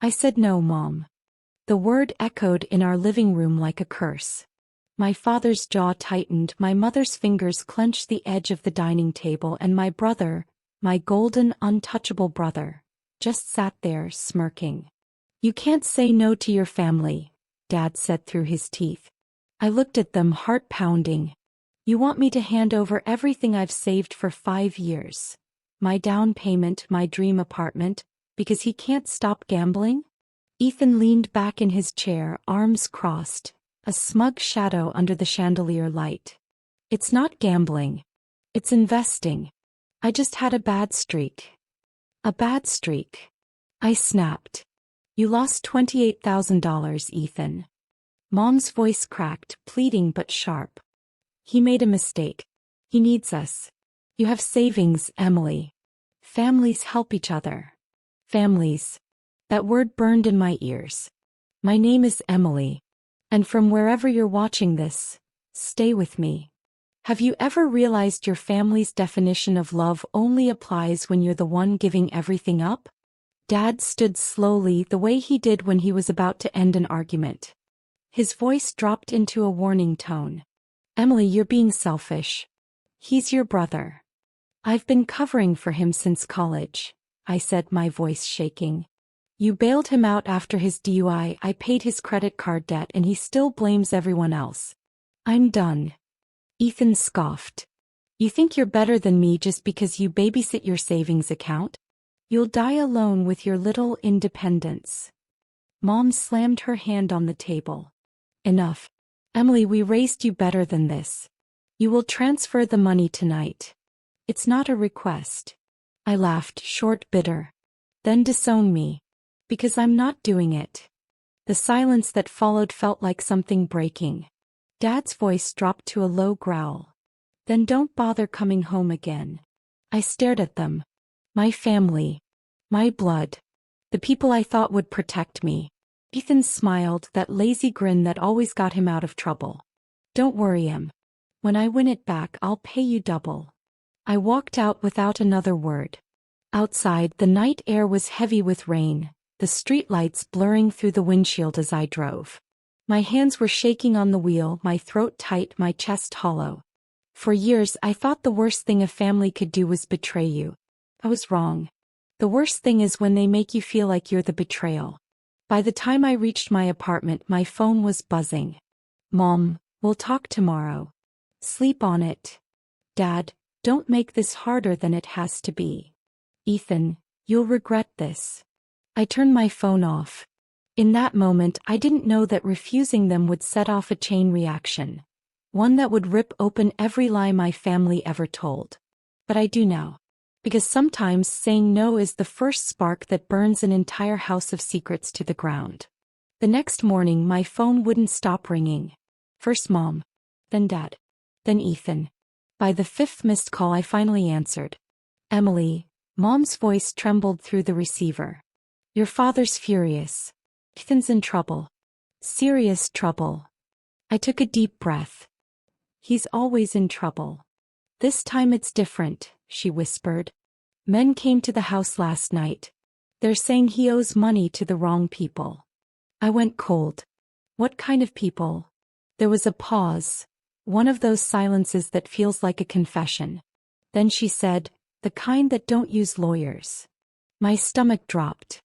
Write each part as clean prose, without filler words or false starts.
I said no, Mom. The word echoed in our living room like a curse. My father's jaw tightened, my mother's fingers clenched the edge of the dining table, and my brother, my golden, untouchable brother, just sat there, smirking. You can't say no to your family, Dad said through his teeth. I looked at them, heart pounding. You want me to hand over everything I've saved for 5 years? My down payment, my dream apartment, because he can't stop gambling? Ethan leaned back in his chair, arms crossed, a smug shadow under the chandelier light. It's not gambling. It's investing. I just had a bad streak. A bad streak. I snapped. You lost $28,000, Ethan. Mom's voice cracked, pleading but sharp. He made a mistake. He needs us. You have savings, Emily. Families help each other. Families. That word burned in my ears. My name is Emily. And from wherever you're watching this, stay with me. Have you ever realized your family's definition of love only applies when you're the one giving everything up? Dad stood slowly, the way he did when he was about to end an argument. His voice dropped into a warning tone. Emily, you're being selfish. He's your brother. I've been covering for him since college, I said, my voice shaking. You bailed him out after his DUI, I paid his credit card debt, and he still blames everyone else. I'm done. Ethan scoffed. You think you're better than me just because you babysit your savings account? You'll die alone with your little independence. Mom slammed her hand on the table. Enough. Emily, we raised you better than this. You will transfer the money tonight. It's not a request. I laughed, short, bitter. Then disown me. Because I'm not doing it. The silence that followed felt like something breaking. Dad's voice dropped to a low growl. Then don't bother coming home again. I stared at them. My family. My blood. The people I thought would protect me. Ethan smiled, that lazy grin that always got him out of trouble. Don't worry, Em. When I win it back, I'll pay you double. I walked out without another word. Outside, the night air was heavy with rain, the streetlights blurring through the windshield as I drove. My hands were shaking on the wheel, my throat tight, my chest hollow. For years, I thought the worst thing a family could do was betray you. I was wrong. The worst thing is when they make you feel like you're the betrayal. By the time I reached my apartment, my phone was buzzing. Mom, we'll talk tomorrow. Sleep on it. Dad, don't make this harder than it has to be. Ethan, you'll regret this. I turned my phone off. In that moment, I didn't know that refusing them would set off a chain reaction. One that would rip open every lie my family ever told. But I do now. Because sometimes saying no is the first spark that burns an entire house of secrets to the ground. The next morning, my phone wouldn't stop ringing. First Mom, then Dad, then Ethan. By the 5th missed call, I finally answered. Emily, Mom's voice trembled through the receiver. Your father's furious. Ethan's in trouble. Serious trouble. I took a deep breath. He's always in trouble. This time it's different, she whispered. Men came to the house last night. They're saying he owes money to the wrong people. I went cold. What kind of people? There was a pause, one of those silences that feels like a confession. Then she said, the kind that don't use lawyers. My stomach dropped.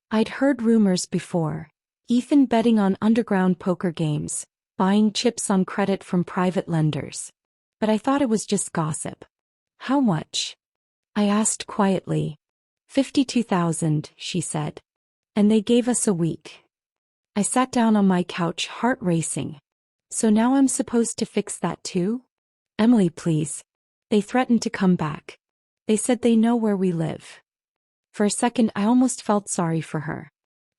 I'd heard rumors before. Ethan betting on underground poker games, buying chips on credit from private lenders. But I thought it was just gossip. How much? I asked quietly. 52,000, she said. And they gave us a week. I sat down on my couch, heart racing. So now I'm supposed to fix that too? Emily, please. They threatened to come back. They said they know where we live. For a second, I almost felt sorry for her.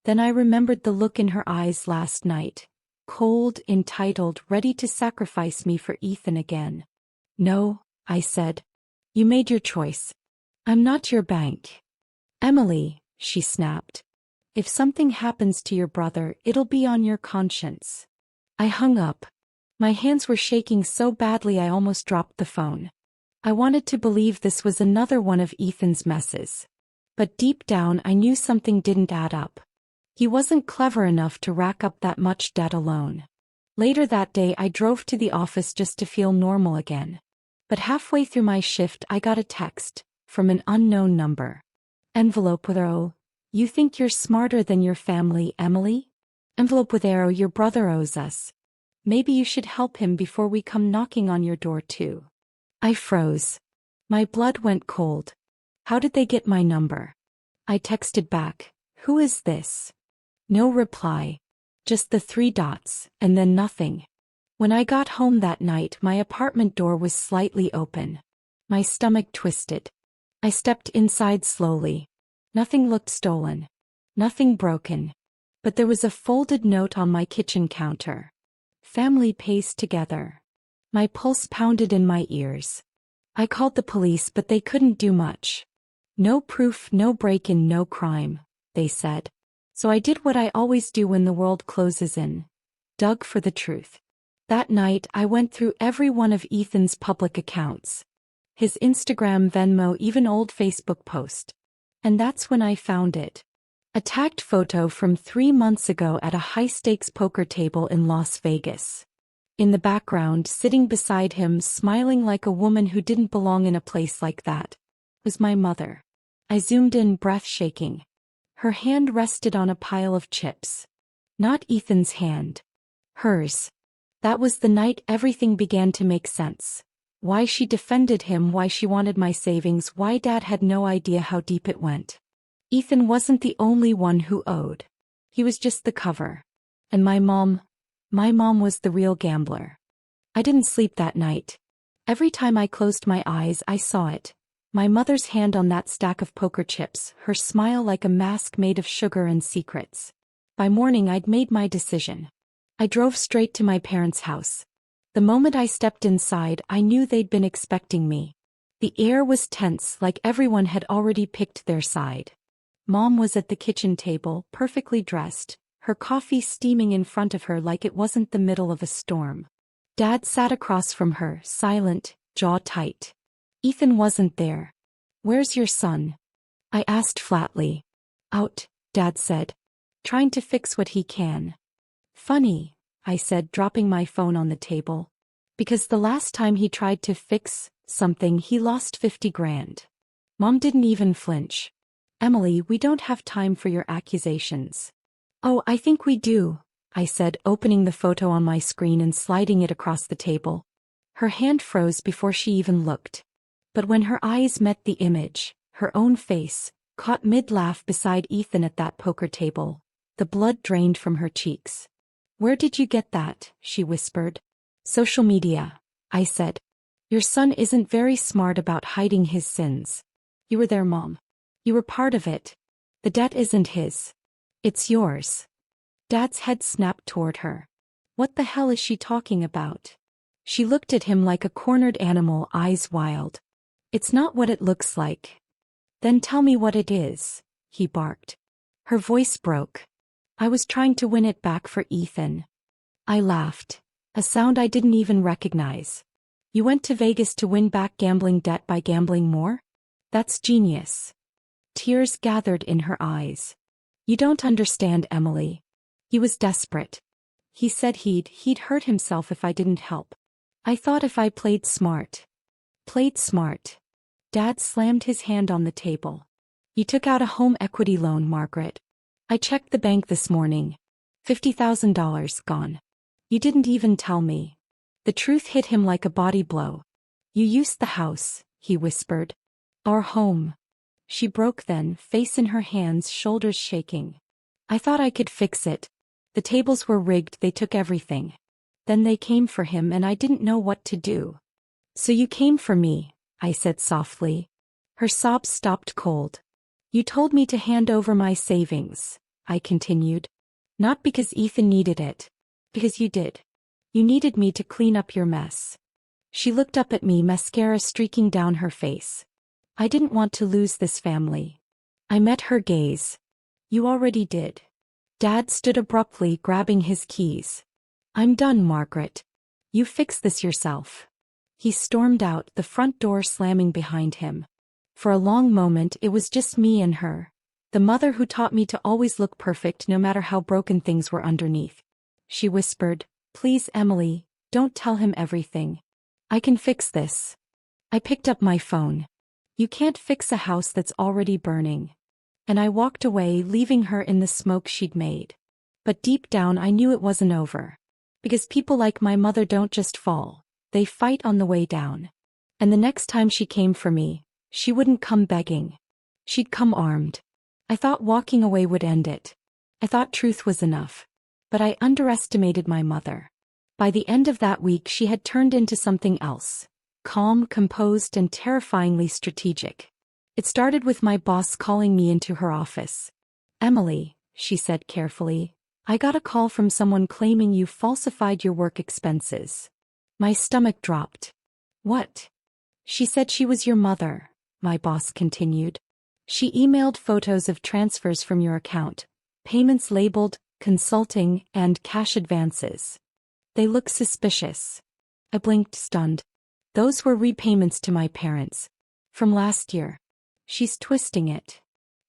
Then I remembered the look in her eyes last night. Cold, entitled, ready to sacrifice me for Ethan again. No, I said. You made your choice. I'm not your bank. Emily, she snapped. If something happens to your brother, it'll be on your conscience. I hung up. My hands were shaking so badly I almost dropped the phone. I wanted to believe this was another one of Ethan's messes. But deep down I knew something didn't add up. He wasn't clever enough to rack up that much debt alone. Later that day I drove to the office just to feel normal again. But halfway through my shift I got a text from an unknown number. Envelope with arrow. You think you're smarter than your family, Emily? Envelope with arrow, your brother owes us. Maybe you should help him before we come knocking on your door too. I froze. My blood went cold. How did they get my number? I texted back, who is this? No reply. Just the 3 dots, and then nothing. When I got home that night, my apartment door was slightly open. My stomach twisted. I stepped inside slowly. Nothing looked stolen. Nothing broken. But there was a folded note on my kitchen counter. Family pays together. My pulse pounded in my ears. I called the police, but they couldn't do much. No proof, no break-in, no crime, they said. So I did what I always do when the world closes in. Dug for the truth. That night I went through every one of Ethan's public accounts. His Instagram, Venmo, even old Facebook post. And that's when I found it. A tagged photo from 3 months ago at a high-stakes poker table in Las Vegas. In the background, sitting beside him, smiling like a woman who didn't belong in a place like that, was my mother. I zoomed in, breath shaking. Her hand rested on a pile of chips. Not Ethan's hand. Hers. That was the night everything began to make sense. Why she defended him, why she wanted my savings, why Dad had no idea how deep it went. Ethan wasn't the only one who owed. He was just the cover. And my mom was the real gambler. I didn't sleep that night. Every time I closed my eyes, I saw it. My mother's hand on that stack of poker chips, her smile like a mask made of sugar and secrets. By morning I'd made my decision. I drove straight to my parents' house. The moment I stepped inside, I knew they'd been expecting me. The air was tense, like everyone had already picked their side. Mom was at the kitchen table, perfectly dressed, her coffee steaming in front of her like it wasn't the middle of a storm. Dad sat across from her, silent, jaw tight. Ethan wasn't there. Where's your son? I asked flatly. Out, Dad said. Trying to fix what he can. Funny, I said, dropping my phone on the table. Because the last time he tried to fix something, he lost 50 grand. Mom didn't even flinch. Emily, we don't have time for your accusations. Oh, I think we do, I said, opening the photo on my screen and sliding it across the table. Her hand froze before she even looked. But when her eyes met the image, her own face, caught mid-laugh beside Ethan at that poker table, the blood drained from her cheeks. Where did you get that? She whispered. Social media, I said. Your son isn't very smart about hiding his sins. You were there, Mom. You were part of it. The debt isn't his. It's yours. Dad's head snapped toward her. What the hell is she talking about? She looked at him like a cornered animal, eyes wild. It's not what it looks like. Then tell me what it is, he barked. Her voice broke. I was trying to win it back for Ethan. I laughed. A sound I didn't even recognize. You went to Vegas to win back gambling debt by gambling more? That's genius. Tears gathered in her eyes. You don't understand, Emily. He was desperate. He said he'd hurt himself if I didn't help. I thought if I played smart. Played smart. Dad slammed his hand on the table. You took out a home equity loan, Margaret. I checked the bank this morning. $50,000 gone. You didn't even tell me. The truth hit him like a body blow. You used the house, he whispered. Our home. She broke then, face in her hands, shoulders shaking. I thought I could fix it. The tables were rigged, they took everything. Then they came for him and I didn't know what to do. So you came for me, I said softly. Her sobs stopped cold. You told me to hand over my savings, I continued. Not because Ethan needed it. Because you did. You needed me to clean up your mess. She looked up at me, mascara streaking down her face. I didn't want to lose this family. I met her gaze. You already did. Dad stood abruptly, grabbing his keys. I'm done, Margaret. You fix this yourself. He stormed out, the front door slamming behind him. For a long moment it was just me and her. The mother who taught me to always look perfect no matter how broken things were underneath. She whispered, "Please, Emily, don't tell him everything. I can fix this." I picked up my phone. "You can't fix a house that's already burning." And I walked away, leaving her in the smoke she'd made. But deep down I knew it wasn't over. Because people like my mother don't just fall, they fight on the way down. And the next time she came for me, she wouldn't come begging. She'd come armed. I thought walking away would end it. I thought truth was enough. But I underestimated my mother. By the end of that week she had turned into something else. Calm, composed, and terrifyingly strategic. It started with my boss calling me into her office. "Emily," she said carefully, "I got a call from someone claiming you falsified your work expenses." My stomach dropped. "What?" "She said she was your mother," my boss continued. "She emailed photos of transfers from your account, payments labeled consulting and cash advances. They look suspicious." I blinked, stunned. "Those were repayments to my parents. From last year." "She's twisting it."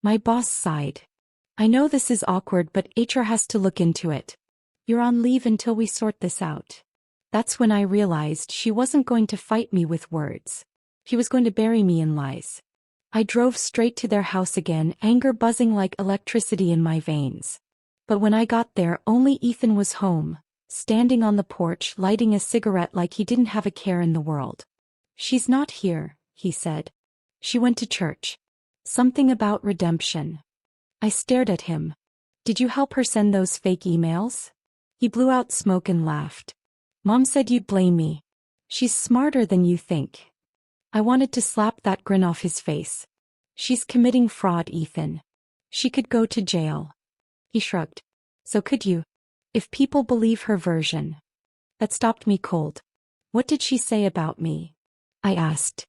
My boss sighed. "I know this is awkward, but HR has to look into it. You're on leave until we sort this out." That's when I realized she wasn't going to fight me with words. She was going to bury me in lies. I drove straight to their house again, anger buzzing like electricity in my veins. But when I got there, only Ethan was home, standing on the porch lighting a cigarette like he didn't have a care in the world. "She's not here," he said. "She went to church. Something about redemption." I stared at him. "Did you help her send those fake emails?" He blew out smoke and laughed. "Mom said you'd blame me. She's smarter than you think." I wanted to slap that grin off his face. "She's committing fraud, Ethan. She could go to jail." He shrugged. "So could you. If people believe her version." That stopped me cold. "What did she say about me?" I asked.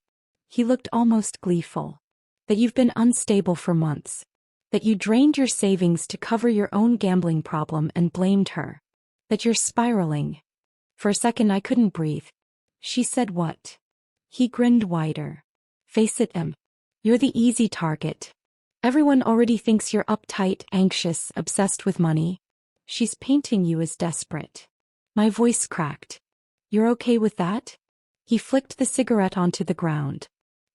He looked almost gleeful. "That you've been unstable for months. That you drained your savings to cover your own gambling problem and blamed her. That you're spiraling." For a second I couldn't breathe. "She said what?" He grinned wider. "Face it, Em. You're the easy target. Everyone already thinks you're uptight, anxious, obsessed with money. She's painting you as desperate." My voice cracked. "You're okay with that?" He flicked the cigarette onto the ground.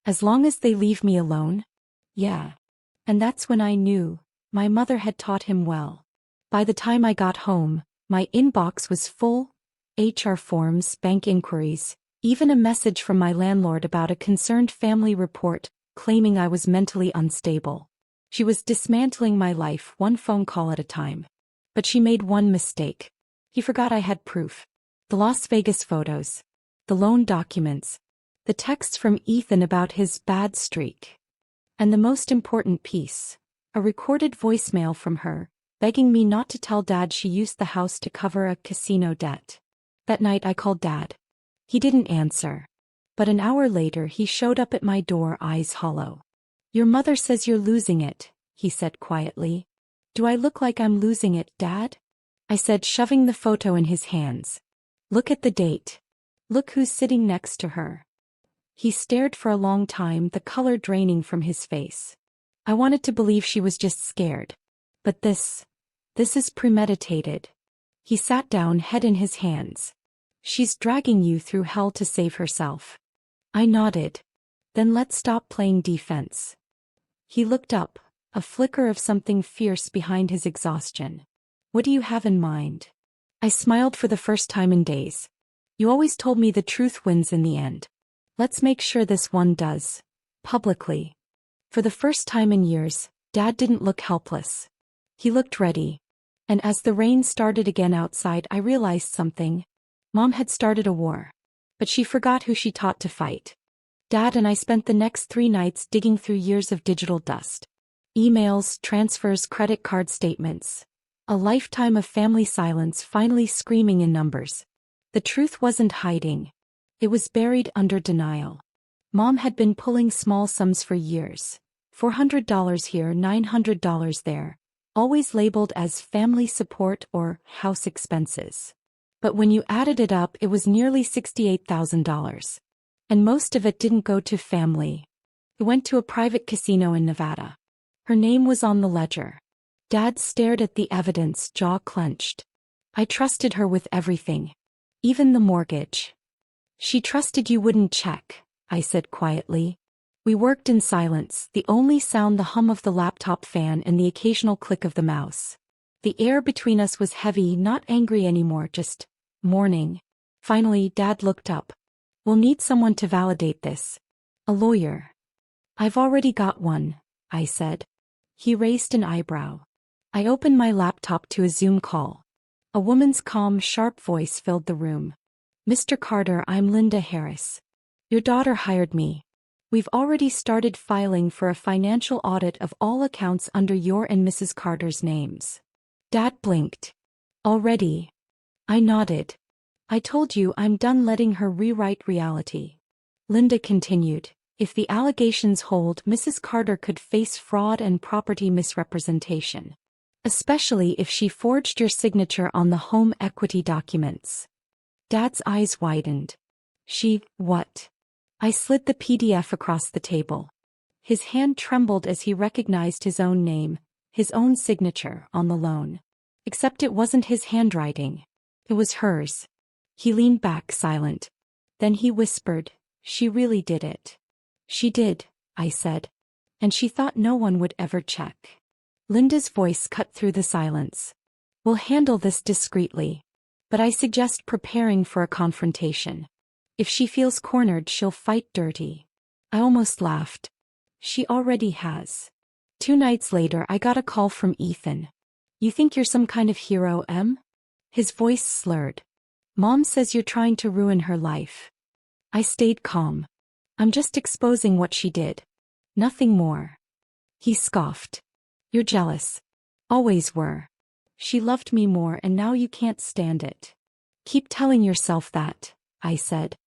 "As long as they leave me alone?" "Yeah." And that's when I knew my mother had taught him well. By the time I got home, my inbox was full. HR forms, bank inquiries, even a message from my landlord about a concerned family report claiming I was mentally unstable. She was dismantling my life one phone call at a time. But she made one mistake. He forgot I had proof. The Las Vegas photos. The loan documents. The texts from Ethan about his bad streak. And the most important piece, a recorded voicemail from her, begging me not to tell Dad she used the house to cover a casino debt. That night I called Dad. He didn't answer. But an hour later he showed up at my door, eyes hollow. "Your mother says you're losing it," he said quietly. "Do I look like I'm losing it, Dad?" I said, shoving the photo in his hands. "Look at the date. Look who's sitting next to her." He stared for a long time, the color draining from his face. I wanted to believe she was just scared. But this is premeditated. He sat down, head in his hands. "She's dragging you through hell to save herself." I nodded. "Then let's stop playing defense." He looked up, a flicker of something fierce behind his exhaustion. "What do you have in mind?" I smiled for the first time in days. "You always told me the truth wins in the end. Let's make sure this one does. Publicly." For the first time in years, Dad didn't look helpless. He looked ready. And as the rain started again outside, I realized something. Mom had started a war. But she forgot who she taught to fight. Dad and I spent the next 3 nights digging through years of digital dust. Emails, transfers, credit card statements. A lifetime of family silence finally screaming in numbers. The truth wasn't hiding. It was buried under denial. Mom had been pulling small sums for years. $400 here, $900 there. Always labeled as family support or house expenses. But when you added it up, it was nearly $68,000. And most of it didn't go to family. It went to a private casino in Nevada. Her name was on the ledger. Dad stared at the evidence, jaw clenched. I trusted her with everything. Even the mortgage. She trusted you wouldn't check, I said quietly. We worked in silence, the only sound the hum of the laptop fan and the occasional click of the mouse. The air between us was heavy, not angry anymore, just mourning. Finally, Dad looked up. We'll need someone to validate this. A lawyer. I've already got one, I said. He raised an eyebrow. I opened my laptop to a Zoom call. A woman's calm, sharp voice filled the room. Mr. Carter, I'm Linda Harris. Your daughter hired me. We've already started filing for a financial audit of all accounts under your and Mrs. Carter's names. Dad blinked. Already? I nodded. I told you I'm done letting her rewrite reality. Linda continued. If the allegations hold, Mrs. Carter could face fraud and property misrepresentation. Especially if she forged your signature on the home equity documents. Dad's eyes widened. What? I slid the PDF across the table. His hand trembled as he recognized his own name, his own signature, on the loan. Except it wasn't his handwriting. It was hers. He leaned back, silent. Then he whispered, she really did it. She did, I said. And she thought no one would ever check. Linda's voice cut through the silence. We'll handle this discreetly. But I suggest preparing for a confrontation. If she feels cornered, she'll fight dirty. I almost laughed. She already has. 2 nights later, I got a call from Ethan. You think you're some kind of hero, Em? His voice slurred. Mom says you're trying to ruin her life. I stayed calm. I'm just exposing what she did. Nothing more. He scoffed. You're jealous. Always were. She loved me more and now you can't stand it. Keep telling yourself that, I said.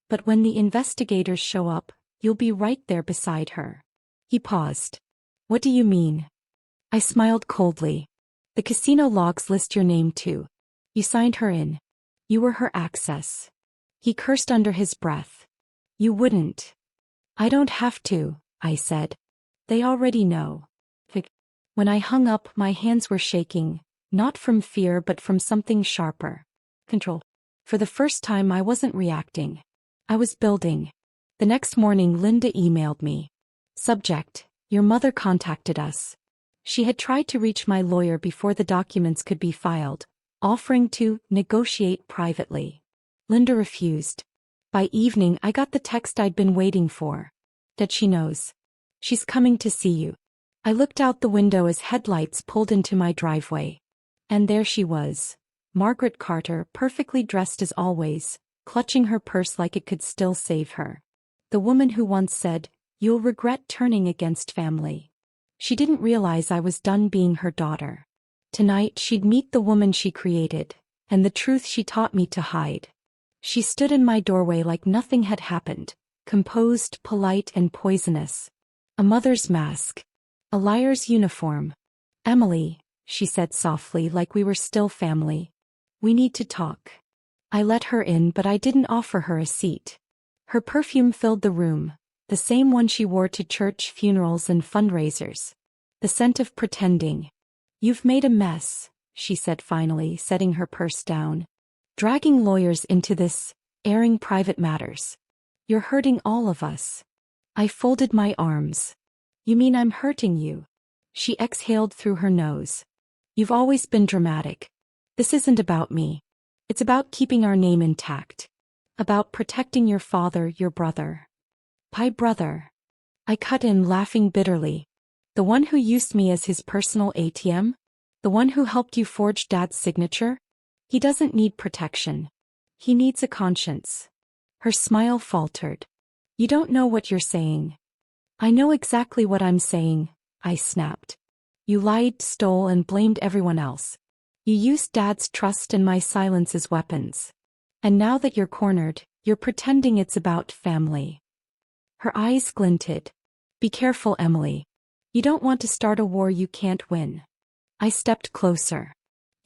But when the investigators show up, you'll be right there beside her. He paused. What do you mean? I smiled coldly. The casino logs list your name too. You signed her in. You were her access. He cursed under his breath. You wouldn't. I don't have to, I said. They already know. When I hung up, my hands were shaking, not from fear but from something sharper. Control. For the first time I wasn't reacting. I was building. The next morning Linda emailed me. Subject: your mother contacted us. She had tried to reach my lawyer before the documents could be filed, offering to negotiate privately. Linda refused. By evening I got the text I'd been waiting for. That she knows. She's coming to see you. I looked out the window as headlights pulled into my driveway. And there she was. Margaret Carter, perfectly dressed as always, clutching her purse like it could still save her. The woman who once said, "You'll regret turning against family." She didn't realize I was done being her daughter. Tonight she'd meet the woman she created, and the truth she taught me to hide. She stood in my doorway like nothing had happened, composed, polite, and poisonous. A mother's mask. A liar's uniform. Emily, she said softly, like we were still family. We need to talk. I let her in, but I didn't offer her a seat. Her perfume filled the room, the same one she wore to church, funerals, and fundraisers. The scent of pretending. You've made a mess, she said finally, setting her purse down. Dragging lawyers into this, airing private matters. You're hurting all of us. I folded my arms. You mean I'm hurting you? She exhaled through her nose. You've always been dramatic. This isn't about me. It's about keeping our name intact. About protecting your father, your brother. My brother. I cut in, laughing bitterly. The one who used me as his personal ATM? The one who helped you forge Dad's signature? He doesn't need protection. He needs a conscience. Her smile faltered. You don't know what you're saying. I know exactly what I'm saying, I snapped. You lied, stole, and blamed everyone else. You used Dad's trust and my silence as weapons. And now that you're cornered, you're pretending it's about family. Her eyes glinted. Be careful, Emily. You don't want to start a war you can't win. I stepped closer.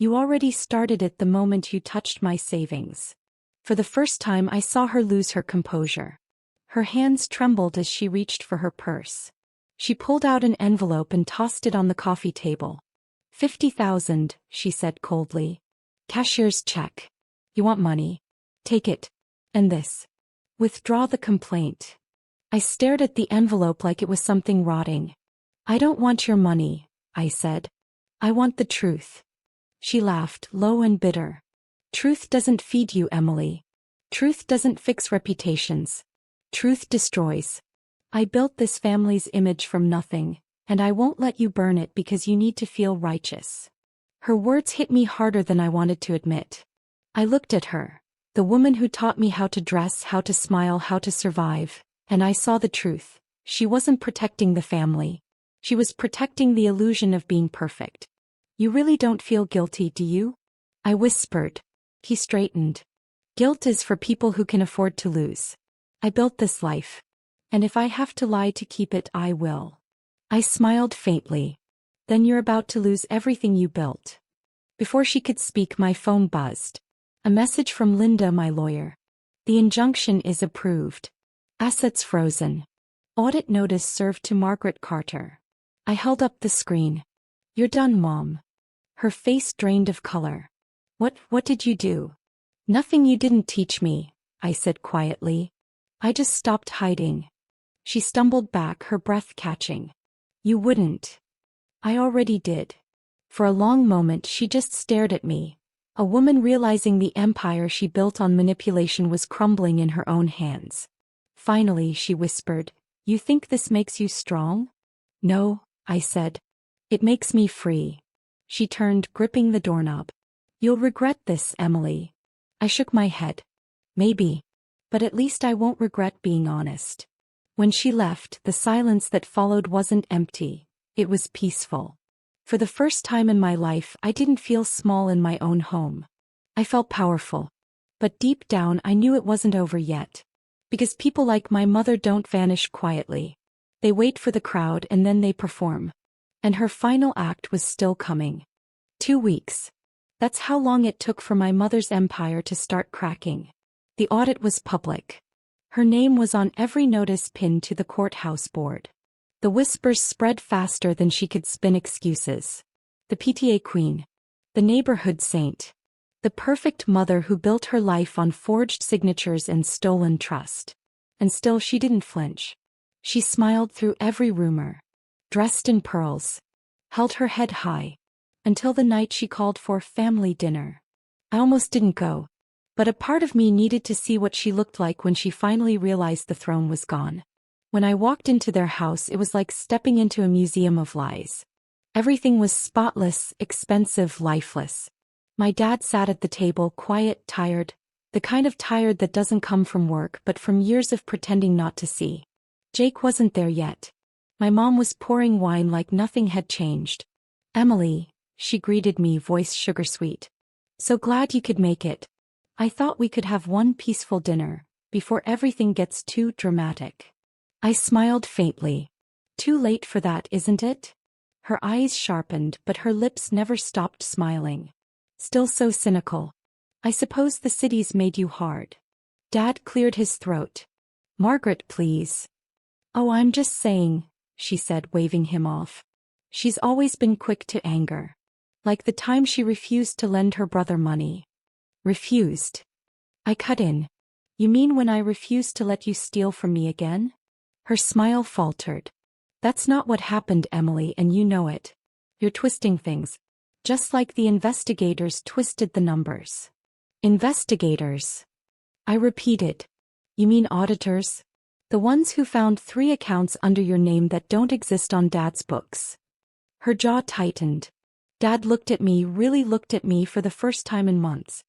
You already started it the moment you touched my savings. For the first time I saw her lose her composure. Her hands trembled as she reached for her purse. She pulled out an envelope and tossed it on the coffee table. 50,000, she said coldly. Cashier's check. You want money? Take it. And this. Withdraw the complaint. I stared at the envelope like it was something rotting. I don't want your money, I said. I want the truth. She laughed, low and bitter. Truth doesn't feed you, Emily. Truth doesn't fix reputations. Truth destroys. I built this family's image from nothing, and I won't let you burn it because you need to feel righteous. Her words hit me harder than I wanted to admit. I looked at her, the woman who taught me how to dress, how to smile, how to survive, and I saw the truth. She wasn't protecting the family. She was protecting the illusion of being perfect. You really don't feel guilty, do you? I whispered. He straightened. Guilt is for people who can afford to lose. I built this life. And if I have to lie to keep it, I will. I smiled faintly. Then you're about to lose everything you built. Before she could speak, my phone buzzed. A message from Linda, my lawyer. The injunction is approved. Assets frozen. Audit notice served to Margaret Carter. I held up the screen. You're done, Mom. Her face drained of color. What did you do? Nothing you didn't teach me, I said quietly. I just stopped hiding. She stumbled back, her breath catching. You wouldn't. I already did. For a long moment she just stared at me, a woman realizing the empire she built on manipulation was crumbling in her own hands. Finally she whispered, You think this makes you strong? No, I said. It makes me free. She turned, gripping the doorknob. You'll regret this, Emily. I shook my head. Maybe. But at least I won't regret being honest. When she left, the silence that followed wasn't empty. It was peaceful. For the first time in my life, I didn't feel small in my own home. I felt powerful. But deep down, I knew it wasn't over yet. Because people like my mother don't vanish quietly. They wait for the crowd and then they perform. And her final act was still coming. 2 weeks. That's how long it took for my mother's empire to start cracking. The audit was public. Her name was on every notice pinned to the courthouse board. The whispers spread faster than she could spin excuses. The PTA queen. The neighborhood saint. The perfect mother who built her life on forged signatures and stolen trust. And still she didn't flinch. She smiled through every rumor. Dressed in pearls. Held her head high. Until the night she called for family dinner. I almost didn't go. But a part of me needed to see what she looked like when she finally realized the throne was gone. When I walked into their house, it was like stepping into a museum of lies. Everything was spotless, expensive, lifeless. My dad sat at the table, quiet, tired, the kind of tired that doesn't come from work but from years of pretending not to see. Jake wasn't there yet. My mom was pouring wine like nothing had changed. Emily, she greeted me, voice sugar-sweet. So glad you could make it. I thought we could have one peaceful dinner, before everything gets too dramatic. I smiled faintly. Too late for that, isn't it? Her eyes sharpened, but her lips never stopped smiling. Still so cynical. I suppose the city's made you hard. Dad cleared his throat. Margaret, please. Oh, I'm just saying, she said, waving him off. She's always been quick to anger. Like the time she refused to lend her brother money. Refused. I cut in. You mean when I refused to let you steal from me again? Her smile faltered. That's not what happened, Emily, and you know it. You're twisting things. Just like the investigators twisted the numbers. Investigators. I repeated. You mean auditors? The ones who found 3 accounts under your name that don't exist on Dad's books. Her jaw tightened. Dad looked at me, really looked at me for the first time in months.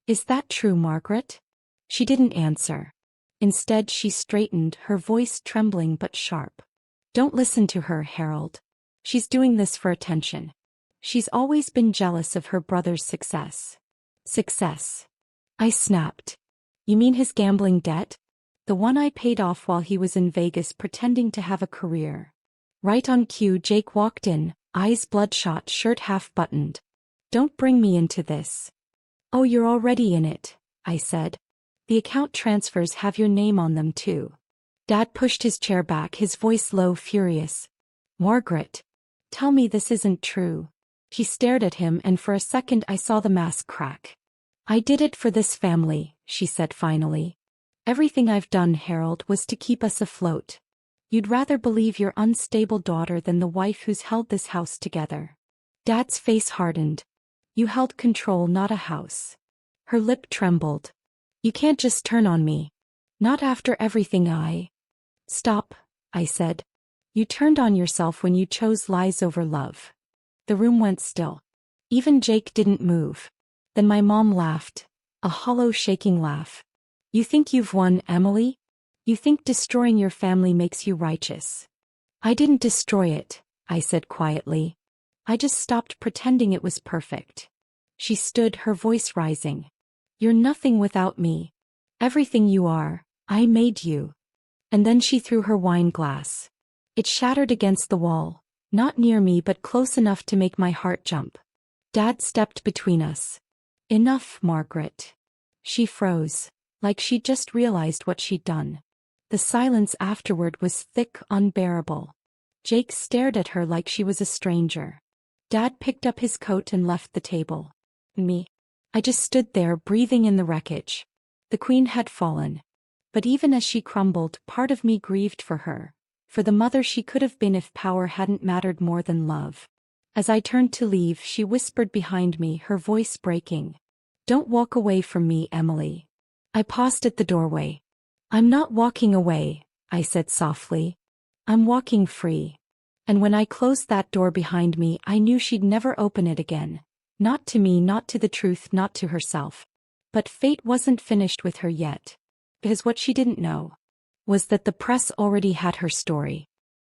Is that true, Margaret? She didn't answer. Instead, she straightened, her voice trembling but sharp. Don't listen to her, Harold. She's doing this for attention. She's always been jealous of her brother's success. Success. I snapped. You mean his gambling debt? The one I paid off while he was in Vegas pretending to have a career. Right on cue, Jake walked in, eyes bloodshot, shirt half buttoned. Don't bring me into this. Oh, you're already in it, I said. The account transfers have your name on them too. Dad pushed his chair back, his voice low, furious. Margaret. Tell me this isn't true. She stared at him and for a second I saw the mask crack. I did it for this family, she said finally. Everything I've done, Harold, was to keep us afloat. You'd rather believe your unstable daughter than the wife who's held this house together. Dad's face hardened. You held control, not a house. Her lip trembled. You can't just turn on me. Not after everything I... Stop, I said. You turned on yourself when you chose lies over love. The room went still. Even Jake didn't move. Then my mom laughed. A hollow, shaking laugh. You think you've won, Emily? You think destroying your family makes you righteous. I didn't destroy it, I said quietly. I just stopped pretending it was perfect. She stood, her voice rising. You're nothing without me. Everything you are, I made you. And then she threw her wine glass. It shattered against the wall, not near me but close enough to make my heart jump. Dad stepped between us. Enough, Margaret. She froze, like she'd just realized what she'd done. The silence afterward was thick, unbearable. Jake stared at her like she was a stranger. Dad picked up his coat and left the table. Me. I just stood there, breathing in the wreckage. The queen had fallen. But even as she crumbled, part of me grieved for her, for the mother she could have been if power hadn't mattered more than love. As I turned to leave, she whispered behind me, her voice breaking. Don't walk away from me, Emily. I paused at the doorway. I'm not walking away, I said softly. I'm walking free. And when I closed that door behind me, I knew she'd never open it again. Not to me, not to the truth, not to herself. But fate wasn't finished with her yet. Because what she didn't know was that the press already had her story.